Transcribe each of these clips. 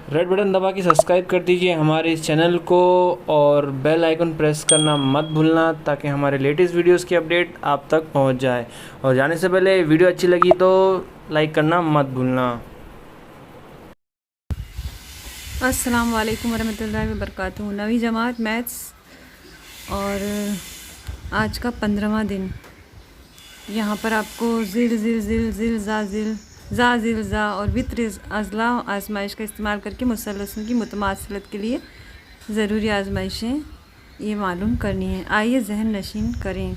Red button दबा के subscribe कर दीजिए हमारे इस चैनल को और बेल आइकन प्रेस करना मत भूलना ताकि हमारे लेटेस्ट वीडियोस की अपडेट आप तक पहुंच जाए। और जाने से पहले वीडियो अच्छी लगी तो लाइक करना मत भूलना। अस्सलाम वालेकुम वरहमतुल्लाहि वबरकातुहू। नवी जमात मैथ्स और आज का 15वां दिन। यहाँ पर आपको ज़िल ज़िल ज़िल ज़िल ज़ा ज़िल ज़ा और वित्र अज़ला आजमाइश का इस्तेमाल करके मुसल्लसों की मुतमासिलत के लिए ज़रूरी आजमाइशें ये मालूम करनी है। आइए जहन नशीन करें।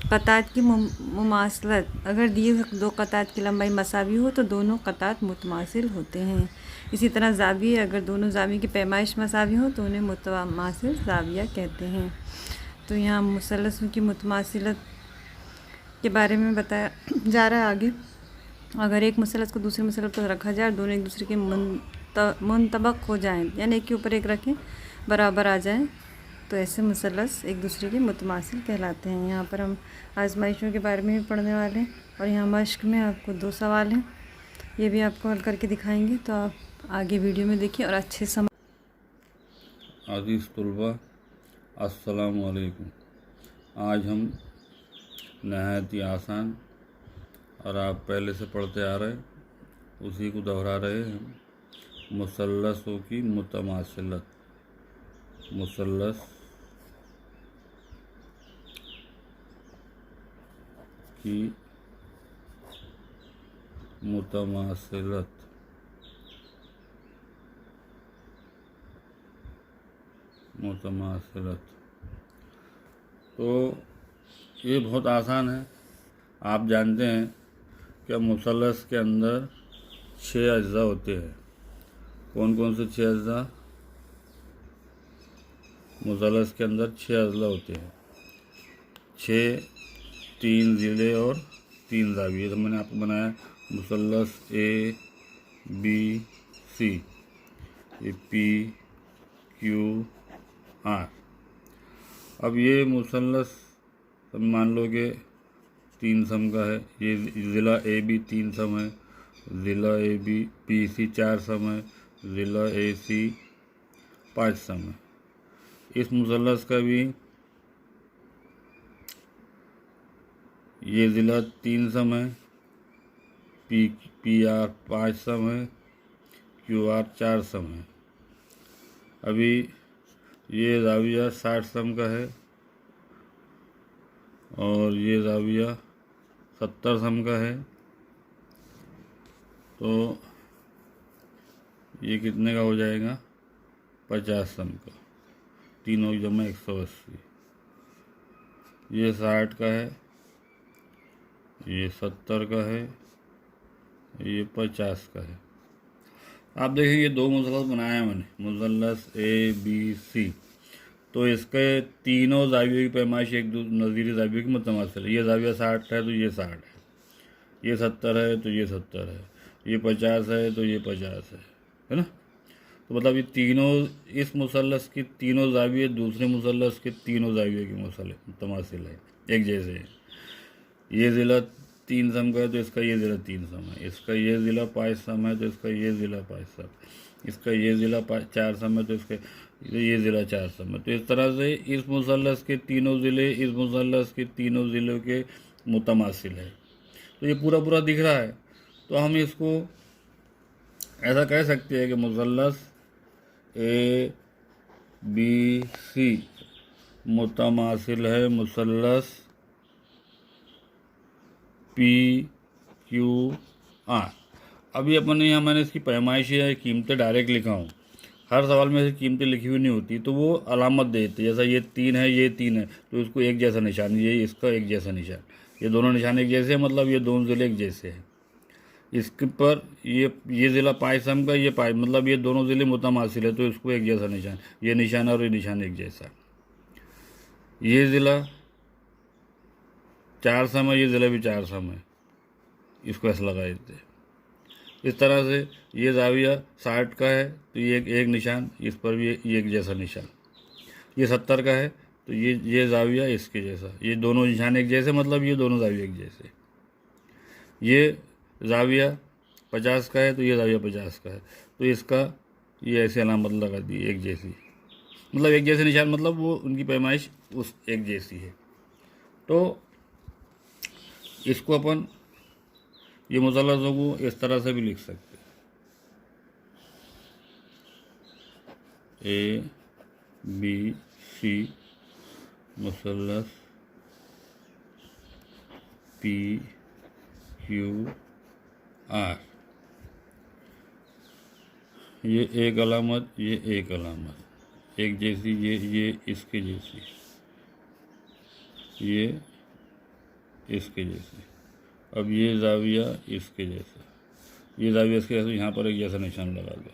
क़तात की मुमासलत। अगर दिए दो क़तात की लंबाई मसावी हो तो दोनों क़तात मुतमासिल होते हैं। इसी तरह ज़ाविये, अगर दोनों ज़ाविये की पैमाइश मसावी हो तो उन्हें मुतमासिल ज़ाविया कहते हैं। तो यहाँ मुसल्लसों की मुतमासिलत के बारे में बताया जा रहा है आगे। अगर एक मुसल्लस को दूसरे मुसल्लस पर रखा जाए और दोनों एक दूसरे के मुंतबक हो जाएं, यानी एक के ऊपर एक रखें, बराबर आ जाएं, तो ऐसे मुसल्लस एक दूसरे के मुतमासिल कहलाते हैं। यहाँ पर हम आजमाइशों के बारे में भी पढ़ने वाले हैं और यहाँ मश्क में आपको 2 सवाल हैं, ये भी आपको हल करके दिखाएंगे। तो आप आगे वीडियो में देखिए और अच्छे समझ। अज़ीज़ तलबा, अस्सलाम वालेकुम। आज हम नहायत ही आसान और आप पहले से पढ़ते आ रहे उसी को दोहरा रहे हैं। मुसल्लसों की मुतमासिलत। मुसल्लस की मुतमासिलत। मुतमासिलत तो ये बहुत आसान है। आप जानते हैं कि मुसल्लस के अंदर 6 अज्जा होते हैं। कौन कौन से 6 अज्जा? मुसल्लस के अंदर 6 अज्जा होते हैं। 6, 3 ज़िले और 3 ज़ाविये। तो मैंने आपको बनाया मुसल्लस ए बी सी, ये पी क्यू आर। अब ये मुसल्लस मान लो कि 3 सम का है। ये ज़िला ए बी 3 सम है, ज़िला ए बी सी 4 सम है, ज़िला ए सी 5 सम है। इस मुसल्लस का भी ये ज़िला 3 सम है, पी आर 5 सम है, क्यू आर 4 सम है। अभी ये ज़ाविया 60 सम का है और ये ज़ाविया 70 सम का है। तो ये कितने का हो जाएगा? 50 सम का। तीनों की जमा 180। ये 60 का है, ये 70 का है, ये 50 का है। आप देखिए ये 2 मुसल्लस बनाया मैंने, मुसल्लस ए बी सी। तो इसके तीनों ज़ाविये की पैमाइश एक नज़ीरी ज़ाविये की मुतमासिल है। ये ज़ाविया 60 है तो ये 60 है, ये 70 है तो ये 70 है, ये 50 है तो ये 50 है ना। तो मतलब ये तीनों, इस मुसल्लस की तीनों ज़ाविये दूसरे मुसल्लस के तीनों ज़ाविये की मुतमासिल है, एक जैसे है। ये ज़िला 3 सम का है तो इसका ये ज़िला 3 सम है, इसका ये ज़िला 5 सम है तो इसका ये ज़िला 5 सम, इसका ये ज़िला 4 सम है तो इसका ये ज़िला 4 सम है। तो इस तरह से इस मुसल्लस के तीनों ज़िले इस मुसल्लस के तीनों ज़िलों के मुतमासिल है। तो ये पूरा पूरा दिख रहा है। तो हम इसको ऐसा कह सकते हैं कि मुसल्लस ए बी सी मुतमासिल है मुसल्लस पी क्यू आर। अभी अपने यहाँ मैंने इसकी पैमाइश या कीमतें डायरेक्ट लिखा हूँ। हर सवाल में ऐसी कीमतें लिखी हुई नहीं होती, तो वो अलामत देते। जैसा ये 3 है, ये 3 है, तो इसको एक जैसा निशान, ये इसका एक जैसा निशान, ये दोनों निशान एक जैसे हैं, मतलब ये दोनों ज़िले एक जैसे हैं। इसके पर ये ज़िला 5 सम का, ये 5, मतलब ये दोनों ज़िले मुतमासिल है, तो इसको एक जैसा निशान, ये निशान और ये निशान एक जैसा। ये ज़िला 4 सम है, ये ज़िला भी 4 सम है, इसको ऐसा लगा देते हैं। इस तरह से ये ज़ाविया 60 का है तो ये एक निशान, इस पर भी ये एक जैसा निशान। ये 70 का है तो ये ज़ाविया इसके जैसा, ये दोनों निशान एक जैसे, मतलब ये दोनों ज़ाविया एक जैसे। ये ज़ाविया 50 का है तो ये ज़ाविया 50 का है, तो इसका ये ऐसे अलामत लगा दी एक जैसी, मतलब एक जैसे निशान, मतलब वो उनकी पैमाइश उस एक जैसी है। तो इसको अपन ये मुसल्लसों को इस तरह से भी लिख सकते हैं, ए बी सी मुसल्लस पी क्यू आर, ये एक अलामत, ये एक अलामत एक जैसी, ये इसके जैसी, ये इसके जैसी। अब ये जाविया इसके जैसा, ये जाविया इसके जैसा, यहाँ पर एक जैसा निशान लगा दो।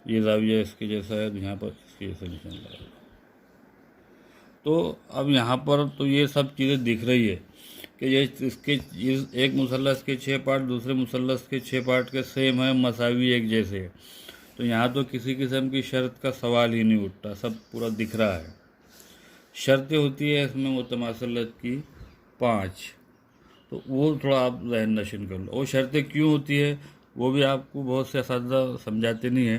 ये जाविया इसके जैसा है तो यहाँ पर इसके जैसा निशान लगा दो। तो अब यहाँ पर तो ये सब चीज़ें दिख रही है कि ये इसके इस एक मुसल्लस के 6 पार्ट दूसरे मुसल्लस के 6 पार्ट के सेम है, मसावी एक जैसे है। तो यहाँ तो किसी किस्म की शर्त का सवाल ही नहीं उठता, सब पूरा दिख रहा है। शर्तें होती है इसमें मुतमासिलत की 5, तो वो थोड़ा आप ज़हन नशीन कर लो। वो शर्तें क्यों होती है वो भी आपको बहुत से असातिज़ा समझाते नहीं है,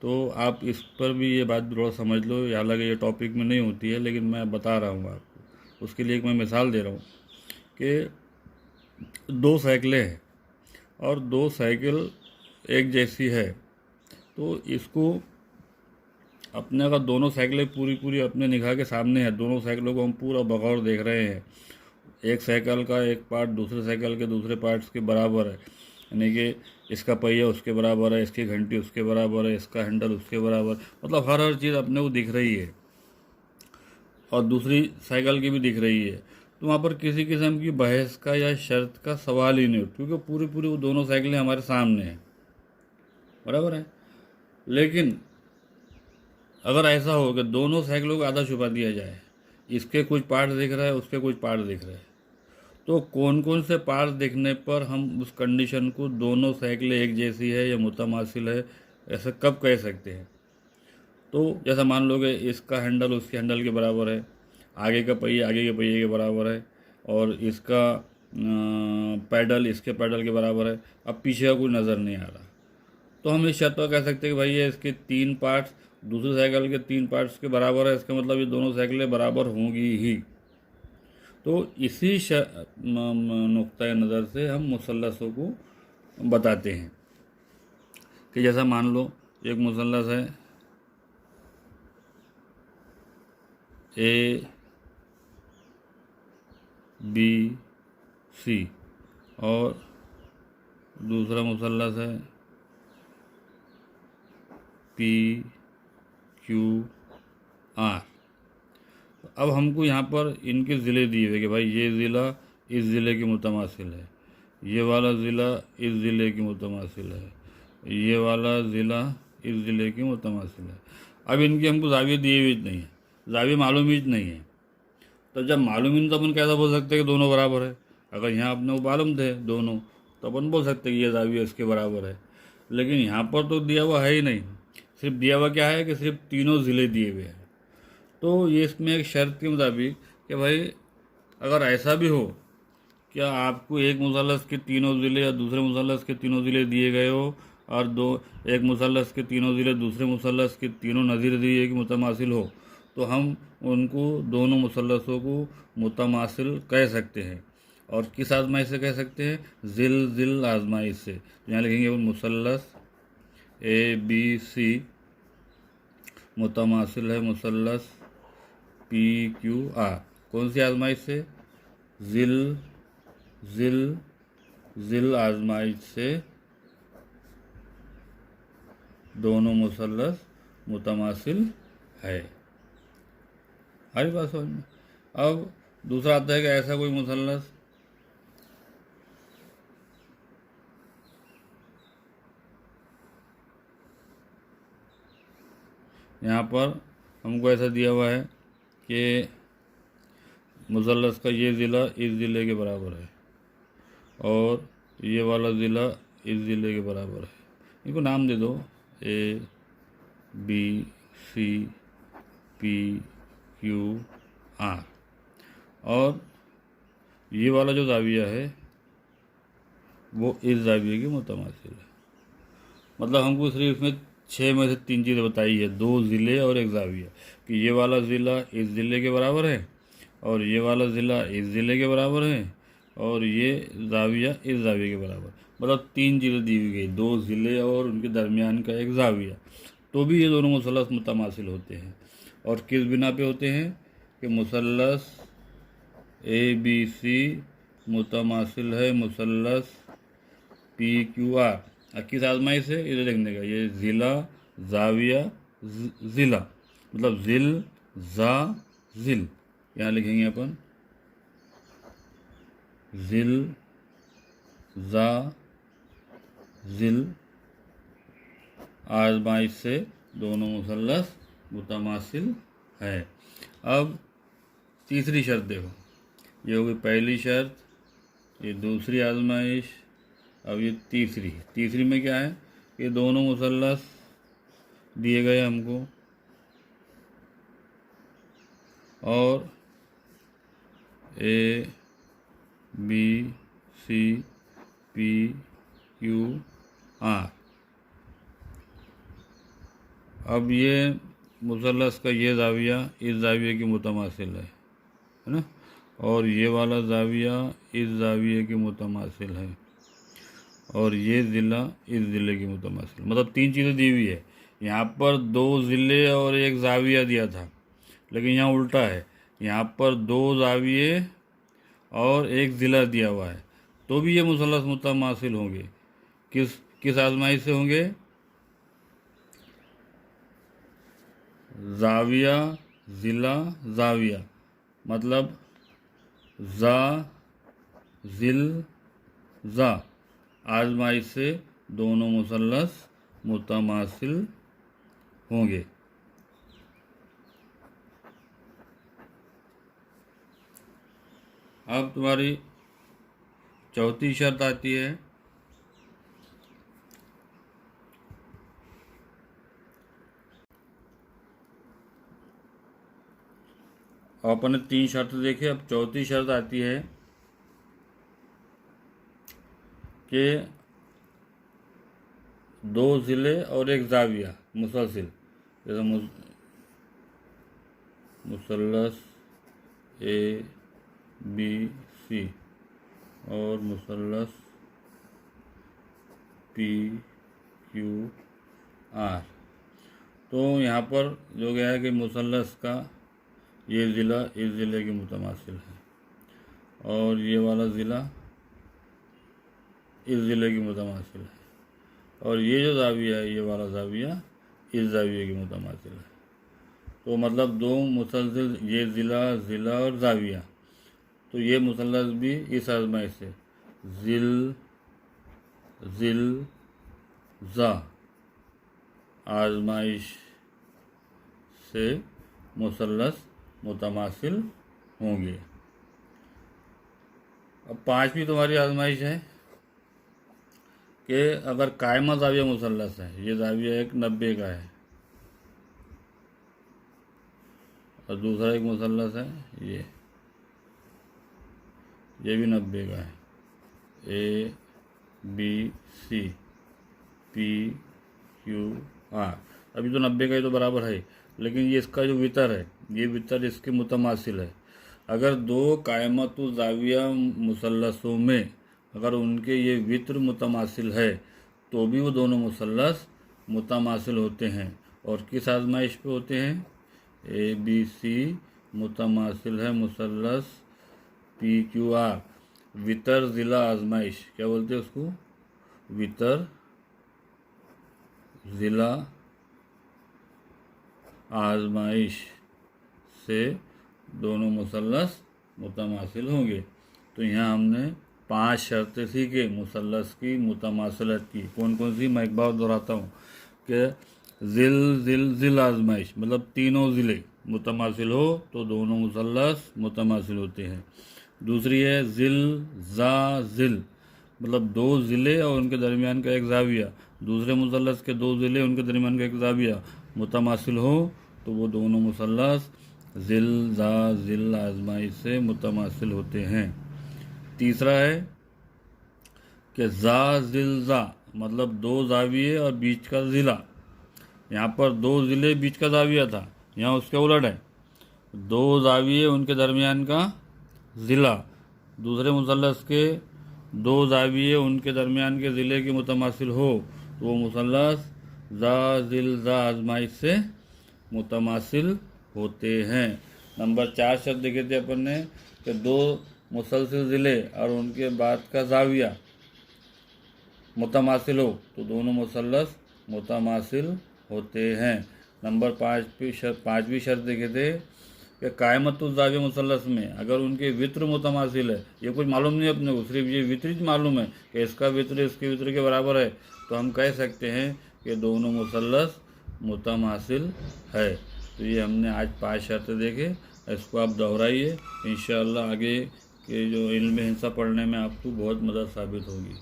तो आप इस पर भी ये बात थोड़ा समझ लो। हालांकि ये टॉपिक में नहीं होती है लेकिन मैं बता रहा हूँ आपको, उसके लिए एक मैं मिसाल दे रहा हूँ कि 2 साइकिलें हैं और 2 साइकिल एक जैसी है, तो इसको अपने अगर दोनों साइकिलें पूरी अपने निगाह के सामने है, दोनों साइकिलों को हम पूरा बगौर देख रहे हैं, एक साइकिल का एक पार्ट दूसरे साइकिल के दूसरे पार्ट्स के बराबर है, यानी कि इसका पहिया उसके बराबर है, इसकी घंटी उसके बराबर है, इसका हैंडल उसके बराबर, मतलब हर चीज़ अपने को दिख रही है और दूसरी साइकिल की भी दिख रही है। तो वहाँ पर किसी किस्म की बहस का या शर्त का सवाल ही नहीं उठता, क्योंकि पूरी वो दोनों साइकिलें हमारे सामने हैं, बराबर है। लेकिन अगर ऐसा हो कि दोनों साइकिलों को आधा छुपा दिया जाए, इसके कुछ पार्ट दिख रहा है उसके कुछ पार्ट दिख रहे हैं, तो कौन कौन से पार्ट देखने पर हम उस कंडीशन को दोनों साइकिलें एक जैसी है या मुतमासिल है ऐसा कब कह सकते हैं? तो जैसा मान लो कि इसका हैंडल उसके हैंडल के बराबर है, आगे का पहिया आगे के पहिए के बराबर है और इसका पैडल इसके पैडल के बराबर है, अब पीछे का कोई नज़र नहीं आ रहा, तो हम इस शर्त पर कह सकते हैं कि भाई ये इसके 3 पार्ट्स दूसरे साइकिल के 3 पार्ट्स के बराबर है, इसका मतलब ये दोनों साइकिलें बराबर होंगी ही। तो इसी नुक्ता नज़र से हम मुसल्लसों को बताते हैं कि जैसा मान लो एक मुसल्लस है ए बी सी और दूसरा मुसल्लस है पी क्यू आर। अब हमको यहाँ पर इनके ज़िले दिए हुए कि भाई ये ज़िला इस ज़िले के मुतमासिल है, ये वाला ज़िला इस ज़िले की मुतमासिल है, ये वाला ज़िला इस ज़िले की मुतमासिल है। अब इनकी हमको जाविये दिए हुए नहीं है, जाविये मालूम ही नहीं है, तो जब मालूम ही नहीं तो अपन कैसा बोल सकते हैं कि दोनों बराबर है? अगर यहाँ अपने को मालूम थे दोनों तो अपन बोल सकते हैं कि ये जाविया इसके बराबर है, लेकिन यहाँ पर तो दिया हुआ है ही नहीं, सिर्फ दिया हुआ क्या है कि सिर्फ तीनों ज़िले दिए हुए हैं। तो ये इसमें एक शर्त के मुताबिक कि भाई अगर ऐसा भी हो क्या आपको एक मुसल्लस के तीनों ज़िले या दूसरे मुसल्लस के तीनों ज़िले दिए गए हो और एक मुसल्लस के तीनों ज़िले दूसरे मुसल्लस के तीनों नज़ीर दिए कि मुतमासिल हो, तो हम उनको दोनों मुसल्लसों को मुतमासिल कह सकते हैं। और किस आजमाइश से कह सकते हैं? ज़िल आजमाइश से। तो यहाँ लिखेंगे मुसल्लस ए बी सी मुतमासिल है मुसल्लस पी क्यू आर। कौन सी आजमाइश से? ज़िल आजमाइश से दोनों मुसल्लस मुतमासिल है। हमारी बात समझ में। अब दूसरा आता है कि ऐसा कोई मुसल्लस यहाँ पर हमको ऐसा दिया हुआ है कि मुसल्लस का ये ज़िला इस ज़िले के बराबर है और ये वाला ज़िला इस ज़िले के बराबर है। इनको नाम दे दो A B C P Q R. और ये वाला जो ज़ाविया है वो इस ज़ाविये की मुतमासिल है। मतलब हमको सिर्फ इसमें 6 में से 3 चीज़ें बताई है, 2 ज़िले और एक ज़ाविया, कि ये वाला ज़िला इस ज़िले के बराबर है और ये वाला ज़िला इस ज़िले के बराबर है और ये ज़ाविया इस ज़ाविया के बराबर। मतलब 3 चीज़ें दी हुई गई, 2 ज़िले और उनके दरमियान का एक ज़ाविया, तो भी ये दोनों मुसल्लस मुतमासिल होते हैं। और किस बिना पे होते हैं कि मुसल्लस ABC मुतमासिल है मुसल्लस PQR। किस आजमाइश से इधर लिखने का, ये ज़िला ज़ाविया ज़िला, मतलब ज़िल ज़ा ज़िल, यहाँ लिखेंगे अपन ज़िल ज़ा ज़िल, आजमाइश से दोनों मुसल्लस मुतमासिल है। अब तीसरी शर्त देखो, ये होगी पहली शर्त, ये दूसरी आजमाइश, अब ये तीसरी में क्या है, ये दोनों मुसल्लस दिए गए हमको और ABCPQR। अब ये मुसल्लस का ये ज़ाविया इस ज़ाविये की मुतमासिल है ना, और ये वाला ज़ाविया इस ज़ाविये की मुतमासिल है और ये ज़िला इस ज़िले की मुतमासिल। मतलब 3 चीज़ें दी हुई है। यहाँ पर 2 ज़िले और एक ज़ाविया दिया था, लेकिन यहाँ उल्टा है, यहाँ पर 2 ज़ाविये और एक ज़िला दिया हुआ है, तो भी ये मुसल्लस मुतमासिल होंगे। किस आजमाइश से होंगे, ज़ाविया ज़िला ज़ाविया, मतलब ज़ा ज़िल ज़ा, आजमाइश से दोनों मुसल्लस मुतमासिल होंगे। अब तुम्हारी चौथी शर्त आती है, अपन ने 3 शर्त देखे, अब चौथी शर्त आती है कि 2 ज़िले और एक ज़ाविया मुसलसिल, जैसे मुसल्लस ABC और मुसल्लस PQR। तो यहाँ पर जो गया है कि मुसल्लस का ये ज़िला इस ज़िले की मुतमासिल है और ये वाला ज़िला इस ज़िले की मुतमासिल है और ये जो ज़ाविया है ये वाला ज़ाविया इस ज़ाविये की मुतमासिल है। तो मतलब 2 मुसलसिल, ये ज़िला और ज़ाविया, तो ये मुसल्लस भी इस आजमाइश से ज़िल ज़ा आजमाइश से मुसल्लस मुतमासिल होंगे। अब 5वीं तुम्हारी आजमाइश है कि अगर कायमा ज़ाविया मुसल्लस है, ये ज़ाविया एक 90 का है और दूसरा एक मुसल्लस है ये भी 90 का है, ABCPQR। अभी तो 90 का ही तो बराबर है, लेकिन ये इसका जो वितर है, ये वितर इसके मुतमासिल है। अगर 2 कायमतु ज़ाविया मुसल्लसों में अगर उनके ये वित्र मुतमासिल है, तो भी वो दोनों मुसल्लस मुतमासिल होते हैं। और किस आजमाइश पे होते हैं, ABC मुतमासिल है मुसल्लस PQR, वितर ज़िला आजमाइश, क्या बोलते हैं उसको, वितर ज़िला आजमाइश से दोनों मुसल्लस मुतमासिल होंगे। तो यहाँ हमने 5 शर्तें सीखे मुसल्लस की मुतमासिलत की। कौन कौन सी, मैं एक बार दोहराता हूँ कि ज़िल आजमाइश, मतलब तीनों ज़िले मुतमासिल हो तो दोनों मुसल्लस मुतमासिल होते हैं। दूसरी है ज़िल ज़ा ज़िल, मतलब 2 ज़िले और उनके दरमियान का एक ज़ाविया, दूसरे मुसल्लस के 2 ज़िले उनके दरमियान का एक ज़ाविया मुतमासिल हो तो वो दोनों मुसल्लस ज़िल ज़ा ज़िल आजमाइश से मुतमासिल होते हैं। तीसरा है कि ज़ा ज़िल ज़ा, मतलब 2 ज़ाविये और बीच का ज़िला, यहाँ पर 2 ज़िले बीच का ज़ाविया था, यहाँ उसके उलट है, 2 ज़ाविये उनके दरमियान का ज़िला। दूसरे मुसल्लस के 2 ज़ाविये उनके दरमियान के ज़िले के मुतमासिल हो तो वो मुसल्लस ज़ा ज़िल ज़ा आज़माइश से मुतमासिल होते हैं। नंबर 4 शर्त देखे थे अपन ने कि 2 मुसलसिल ज़िले और उनके बाद का ज़ाविया मुतमासिल हो तो दोनों मुसल्लस मुतमासिल होते हैं। नंबर 5वीं शर्त देखे थे कि कायमतुल ज़ाविया मुसल्लस में अगर उनके वित्र मुतमासिल है, ये कुछ मालूम नहीं अपने को, सिर्फ ये वितरित मालूम है कि इसका वित्र इसके वित्र के बराबर है, तो हम कह सकते हैं कि दोनों मुसल्लस मुतमासिल है। तो ये हमने आज 5 शर्तें देखे, इसको आप दोहराइए, इंशाअल्लाह आगे के जो इल्म हिंसा पढ़ने में आपको बहुत मदद साबित होगी।